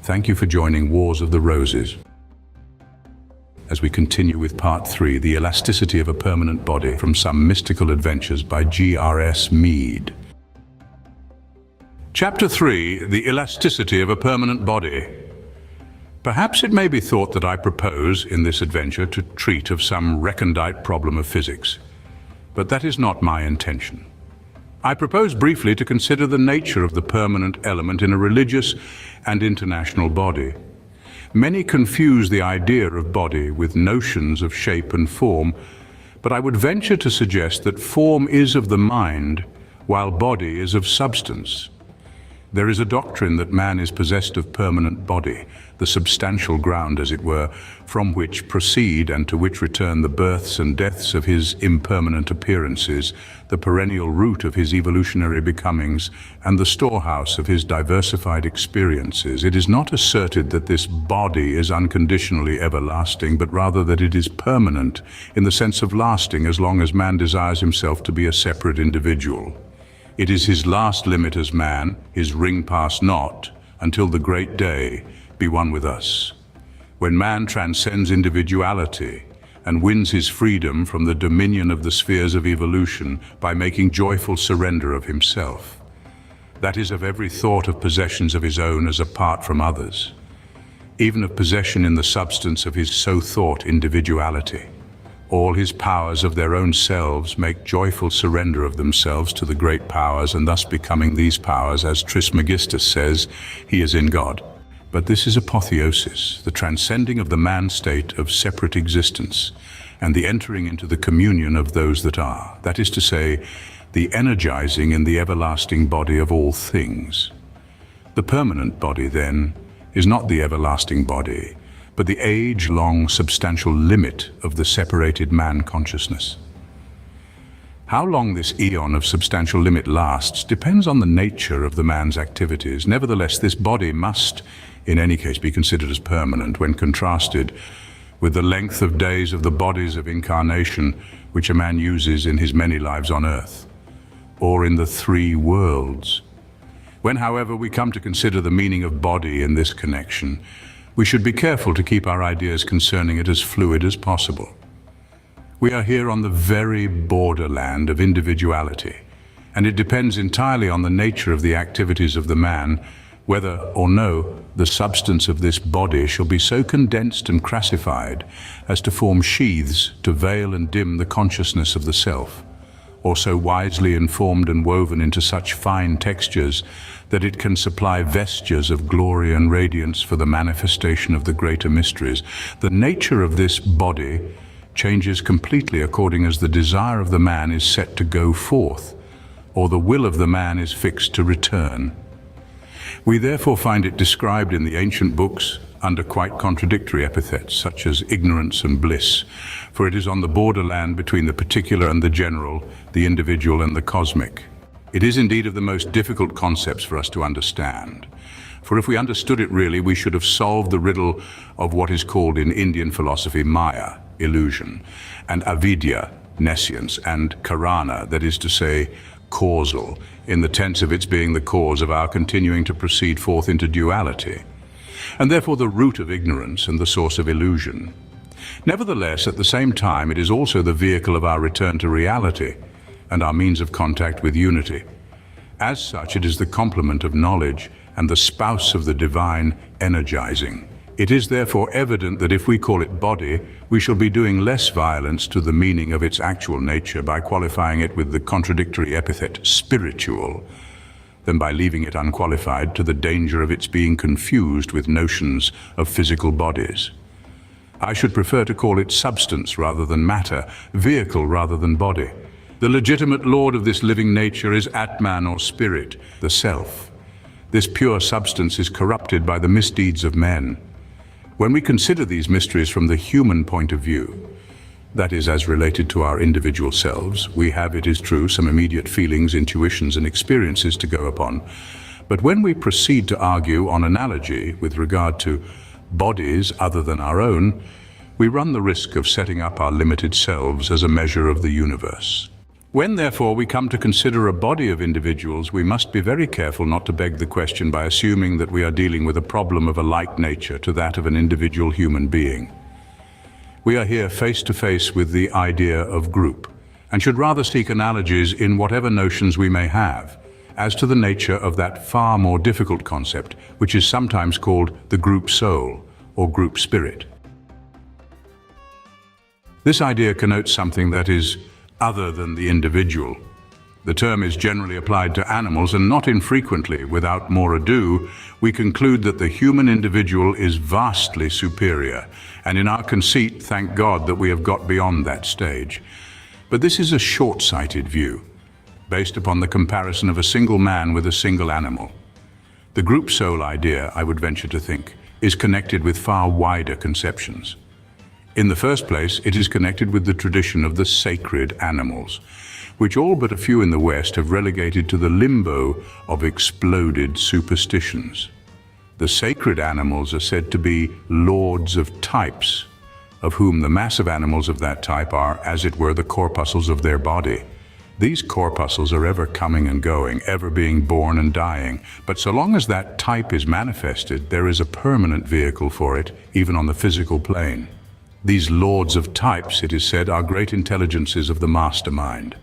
Thank you for joining Wars of the Roses. As we continue with Part 3, The Elasticity of a Permanent Body from Some Mystical Adventures by G.R.S. Mead. Chapter 3, The Elasticity of a Permanent Body. Perhaps it may be thought that I propose, in this adventure, to treat of some recondite problem of physics. But that is not my intention. I propose briefly to consider the nature of the permanent element in a religious and international body. Many confuse the idea of body with notions of shape and form, but I would venture to suggest that form is of the mind, while body is of substance. There is a doctrine that man is possessed of permanent body, the substantial ground, as it were, from which proceed and to which return the births and deaths of his impermanent appearances, the perennial root of his evolutionary becomings, and the storehouse of his diversified experiences. It is not asserted that this body is unconditionally everlasting, but rather that it is permanent, in the sense of lasting as long as man desires himself to be a separate individual. It is his last limit as man, his ring pass not, until the great day be one with us, when man transcends individuality and wins his freedom from the dominion of the spheres of evolution by making joyful surrender of himself. That is, of every thought of possessions of his own as apart from others, even of possession in the substance of his so-thought individuality. All his powers of their own selves make joyful surrender of themselves to the great powers, and thus becoming these powers, as Trismegistus says, he is in God. But this is apotheosis, the transcending of the man state of separate existence, and the entering into the communion of those that are, that is to say, the energizing in the everlasting body of all things. The permanent body, then, is not the everlasting body, but the age-long substantial limit of the separated man consciousness. How long this eon of substantial limit lasts depends on the nature of the man's activities. Nevertheless, this body must, in any case, be considered as permanent when contrasted with the length of days of the bodies of incarnation which a man uses in his many lives on earth, or in the three worlds. When, however, we come to consider the meaning of body in this connection, we should be careful to keep our ideas concerning it as fluid as possible. We are here on the very borderland of individuality, and it depends entirely on the nature of the activities of the man whether or no the substance of this body shall be so condensed and crassified as to form sheaths to veil and dim the consciousness of the self, or so wisely informed and woven into such fine textures that it can supply vestures of glory and radiance for the manifestation of the greater mysteries. The nature of this body changes completely according as the desire of the man is set to go forth, or the will of the man is fixed to return. We therefore find it described in the ancient books under quite contradictory epithets, such as ignorance and bliss, for it is on the borderland between the particular and the general, the individual and the cosmic. It is indeed of the most difficult concepts for us to understand, for if we understood it really, we should have solved the riddle of what is called in Indian philosophy māyā, illusion, and avidya, nescience, and karana, that is to say, causal, in the tense of its being the cause of our continuing to proceed forth into duality, and therefore the root of ignorance and the source of illusion. Nevertheless, at the same time, it is also the vehicle of our return to reality and our means of contact with unity. As such, it is the complement of knowledge and the spouse of the divine energizing. It is therefore evident that if we call it body, we shall be doing less violence to the meaning of its actual nature by qualifying it with the contradictory epithet spiritual, than by leaving it unqualified to the danger of its being confused with notions of physical bodies. I should prefer to call it substance rather than matter, vehicle rather than body. The legitimate lord of this living nature is Atman, or spirit, the self. This pure substance is corrupted by the misdeeds of men. When we consider these mysteries from the human point of view, that is, as related to our individual selves, we have, it is true, some immediate feelings, intuitions, and experiences to go upon. But when we proceed to argue on analogy with regard to bodies other than our own, we run the risk of setting up our limited selves as a measure of the universe. When, therefore, we come to consider a body of individuals, we must be very careful not to beg the question by assuming that we are dealing with a problem of a like nature to that of an individual human being. We are here face to face with the idea of group, and should rather seek analogies in whatever notions we may have, as to the nature of that far more difficult concept, which is sometimes called the group soul or group spirit. This idea connotes something that is other than the individual. The term is generally applied to animals, and not infrequently, without more ado, we conclude that the human individual is vastly superior, and in our conceit, thank God that we have got beyond that stage. But this is a short-sighted view, based upon the comparison of a single man with a single animal. The group soul idea, I would venture to think, is connected with far wider conceptions. In the first place, it is connected with the tradition of the sacred animals, which all but a few in the West have relegated to the limbo of exploded superstitions. The sacred animals are said to be lords of types, of whom the massive animals of that type are, as it were, the corpuscles of their body. These corpuscles are ever coming and going, ever being born and dying, but so long as that type is manifested, there is a permanent vehicle for it, even on the physical plane. These lords of types, it is said, are great intelligences of the mastermind.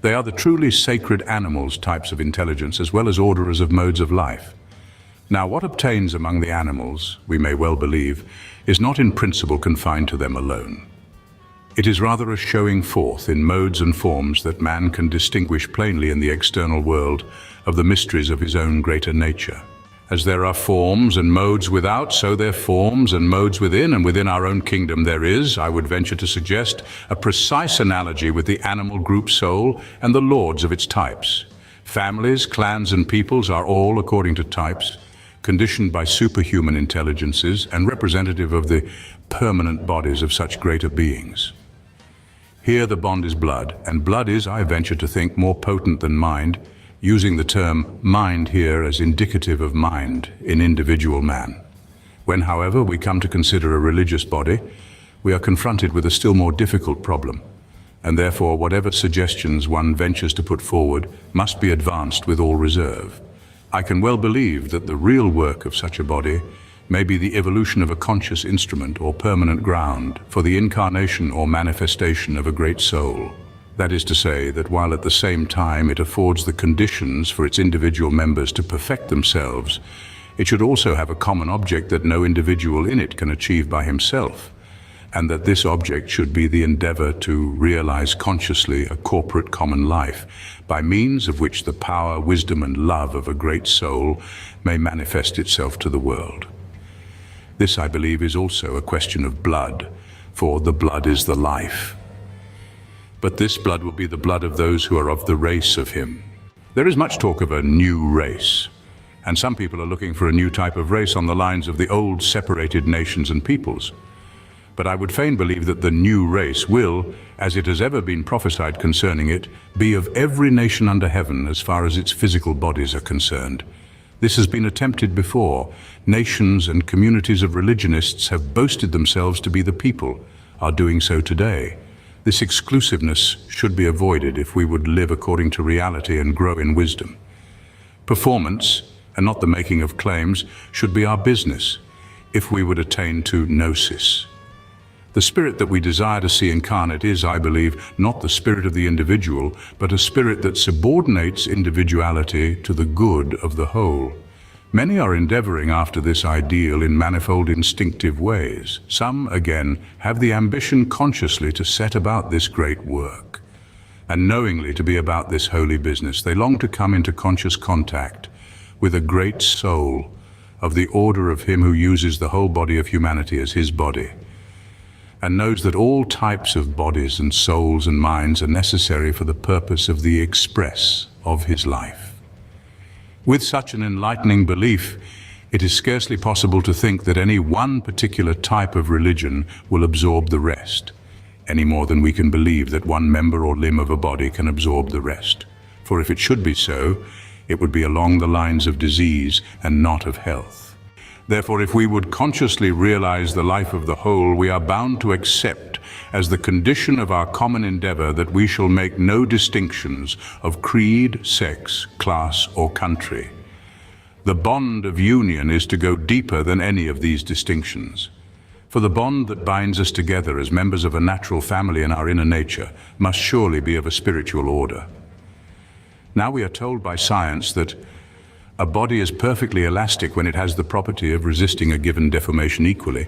They are the truly sacred animals types of intelligence, as well as orderers of modes of life. Now, what obtains among the animals, we may well believe, is not in principle confined to them alone. It is rather a showing forth in modes and forms that man can distinguish plainly in the external world of the mysteries of his own greater nature. As there are forms and modes without, so there are forms and modes within, and within our own kingdom there is, I would venture to suggest, a precise analogy with the animal group soul and the lords of its types. Families, clans and peoples are all, according to types, conditioned by superhuman intelligences and representative of the permanent bodies of such greater beings. Here the bond is blood, and blood is, I venture to think, more potent than mind, using the term mind here as indicative of mind in individual man. When, however, we come to consider a religious body, we are confronted with a still more difficult problem, and therefore whatever suggestions one ventures to put forward must be advanced with all reserve. I can well believe that the real work of such a body may be the evolution of a conscious instrument or permanent ground for the incarnation or manifestation of a great soul. That is to say, that while at the same time it affords the conditions for its individual members to perfect themselves, it should also have a common object that no individual in it can achieve by himself, and that this object should be the endeavor to realize consciously a corporate common life, by means of which the power, wisdom, and love of a great soul may manifest itself to the world. This, I believe, is also a question of blood, for the blood is the life. But this blood will be the blood of those who are of the race of him. There is much talk of a new race, and some people are looking for a new type of race on the lines of the old separated nations and peoples. But I would fain believe that the new race will, as it has ever been prophesied concerning it, be of every nation under heaven as far as its physical bodies are concerned. This has been attempted before. Nations and communities of religionists have boasted themselves to be the people, are doing so today. This exclusiveness should be avoided if we would live according to reality and grow in wisdom. Performance, and not the making of claims, should be our business if we would attain to gnosis. The spirit that we desire to see incarnate is, I believe, not the spirit of the individual, but a spirit that subordinates individuality to the good of the whole. Many are endeavoring after this ideal in manifold instinctive ways. Some, again, have the ambition consciously to set about this great work. And knowingly to be about this holy business, they long to come into conscious contact with a great soul of the order of him who uses the whole body of humanity as his body, and knows that all types of bodies and souls and minds are necessary for the purpose of the express of his life. With such an enlightening belief, it is scarcely possible to think that any one particular type of religion will absorb the rest, any more than we can believe that one member or limb of a body can absorb the rest. For if it should be so, it would be along the lines of disease and not of health. Therefore, if we would consciously realize the life of the whole, we are bound to accept as the condition of our common endeavor that we shall make no distinctions of creed, sex, class, or country. The bond of union is to go deeper than any of these distinctions. For the bond that binds us together as members of a natural family in our inner nature must surely be of a spiritual order. Now we are told by science that a body is perfectly elastic when it has the property of resisting a given deformation equally,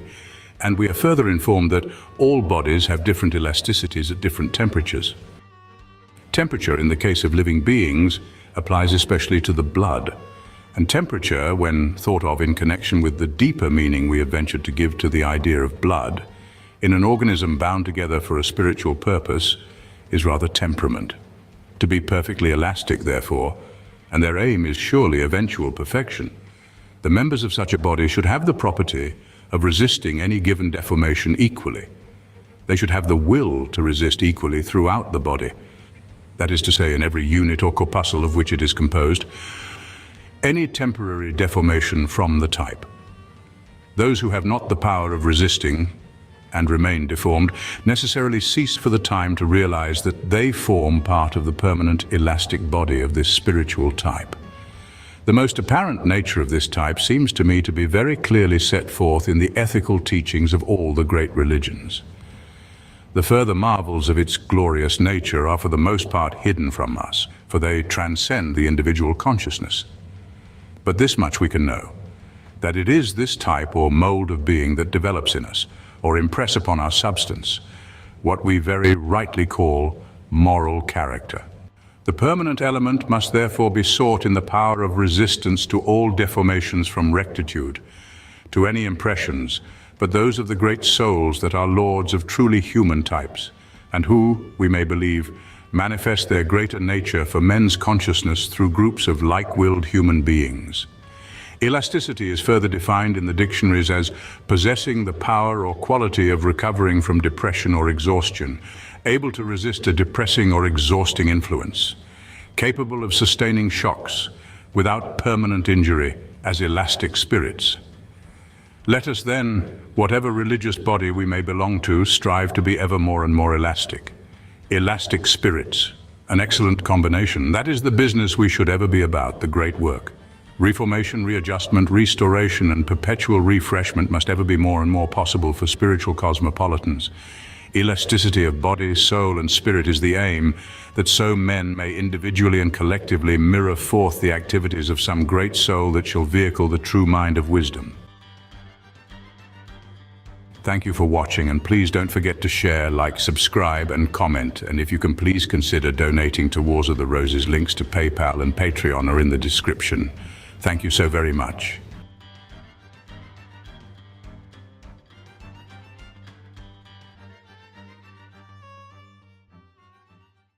and we are further informed that all bodies have different elasticities at different temperatures. Temperature, in the case of living beings, applies especially to the blood, and temperature, when thought of in connection with the deeper meaning we have ventured to give to the idea of blood, in an organism bound together for a spiritual purpose, is rather temperament. To be perfectly elastic, therefore, and their aim is surely eventual perfection, the members of such a body should have the property of resisting any given deformation equally. They should have the will to resist equally throughout the body, that is to say, in every unit or corpuscle of which it is composed, any temporary deformation from the type. Those who have not the power of resisting and remain deformed necessarily cease for the time to realize that they form part of the permanent elastic body of this spiritual type. The most apparent nature of this type seems to me to be very clearly set forth in the ethical teachings of all the great religions. The further marvels of its glorious nature are for the most part hidden from us, for they transcend the individual consciousness. But this much we can know, that it is this type or mold of being that develops in us, or impress upon our substance, what we very rightly call moral character. The permanent element must therefore be sought in the power of resistance to all deformations from rectitude, to any impressions, but those of the great souls that are lords of truly human types, and who, we may believe, manifest their greater nature for men's consciousness through groups of like-willed human beings. Elasticity is further defined in the dictionaries as possessing the power or quality of recovering from depression or exhaustion, able to resist a depressing or exhausting influence, capable of sustaining shocks without permanent injury as elastic spirits. Let us then, whatever religious body we may belong to, strive to be ever more and more elastic. Elastic spirits, an excellent combination. That is the business we should ever be about, the great work. Reformation, readjustment, restoration, and perpetual refreshment must ever be more and more possible for spiritual cosmopolitans. Elasticity of body, soul, and spirit is the aim, that so men may individually and collectively mirror forth the activities of some great soul that shall vehicle the true mind of wisdom. Thank you for watching, and please don't forget to share, like, subscribe, and comment. And if you can, please consider donating to Wars of the Roses. Links to PayPal and Patreon are in the description. Thank you so very much.